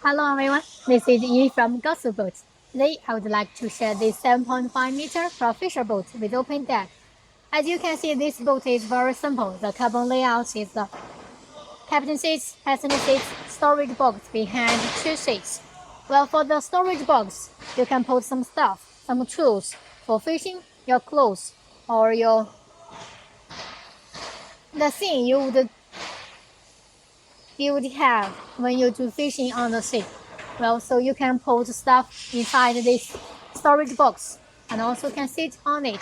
Hello everyone, this is Yi from Gossip Boat. Today I would like to share this 7.5-meter Profisher boat with open deck. As you can see, this boat is very simple. The cabin layout is the captain seats, passenger seats, storage box behind 2 seats. Well, for the storage box, you can put some stuff, some tools for fishing, your clothes, or the thing you would have when you do fishing on the sea. Well, so you can put stuff inside this storage box and also can sit on it.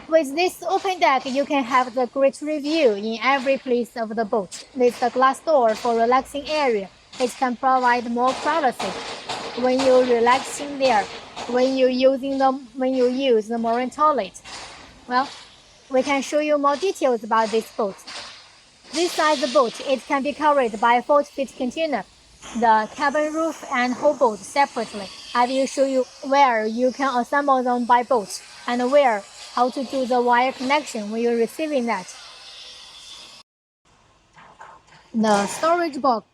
With this open deck, you can have the great view in every place of the boat. With the glass door for relaxing area, it can provide more privacy when you're relaxing there, when you use the marine toilet. Well, we can show you more details about this boat. This size boat, it can be covered by a 40-feet container, the cabin roof and whole boat separately. I will show you where you can assemble them by boat and how to do the wire connection when you're receiving that. The storage box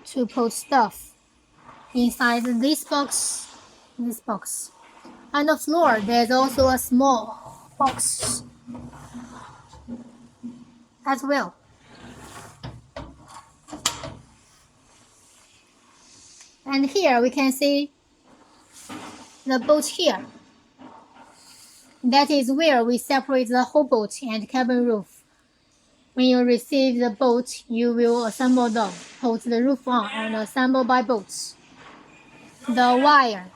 to put stuff inside this box. On the floor, there's also a small box as well. And here we can see the boat here. That is where we separate the whole boat and cabin roof. When you receive the boat, you will assemble them, put the roof on, and assemble by boats. The wire.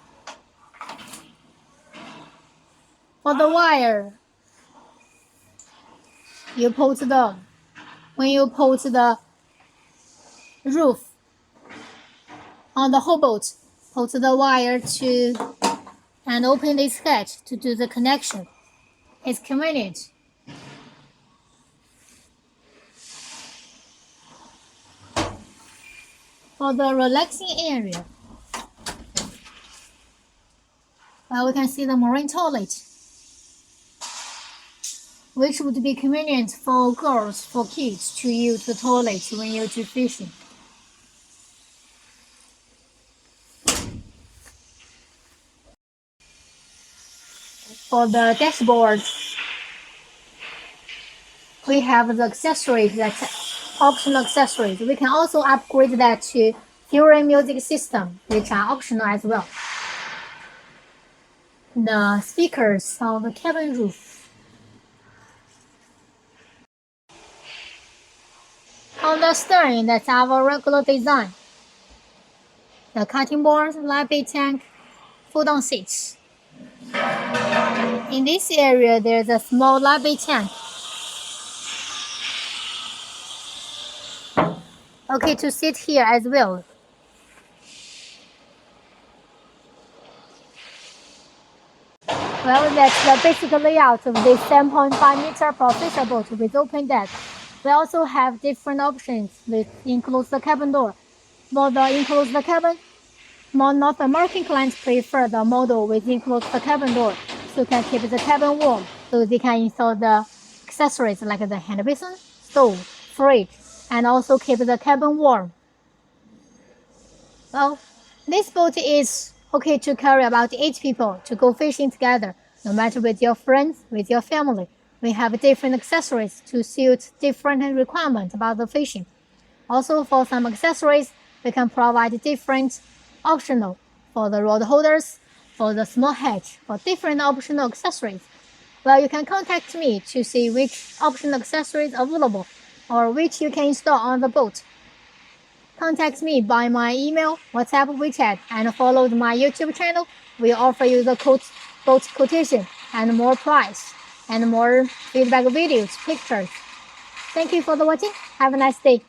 For the wire, you put them. When you put the roof on the whole boat, put the wire and open this hatch to do the connection. It's convenient. For the relaxing area, we can see the marine toilet, which would be convenient for girls, for kids to use the toilet when you do fishing. For the dashboard, we have the accessories, that's optional accessories. We can also upgrade that to Fury music system, which are optional as well. The speakers on the cabin roof. On the stern, that's our regular design. The cutting board, live bait tank, fold-down seats. In this area, there's a small live bait tank. Okay, to sit here as well. Well, that's the basic layout of this 7.5-meter Profisher boat with open deck. We also have different options with includes the cabin door. For the includes the cabin, more North American clients prefer the model with includes the cabin door, so can keep the cabin warm. So they can install the accessories like the hand basin, stove, fridge, and also keep the cabin warm. Well, this boat is okay to carry about 8 people to go fishing together, no matter with your friends, with your family. We have different accessories to suit different requirements about the fishing. Also, for some accessories, we can provide different optional for the rod holders, for the small hatch, for different optional accessories. Well, you can contact me to see which optional accessories are available or which you can install on the boat. Contact me by my email, WhatsApp, WeChat, and follow my YouTube channel. We offer you the boat quotation and more price and more feedback videos, pictures. Thank you for watching. Have a nice day.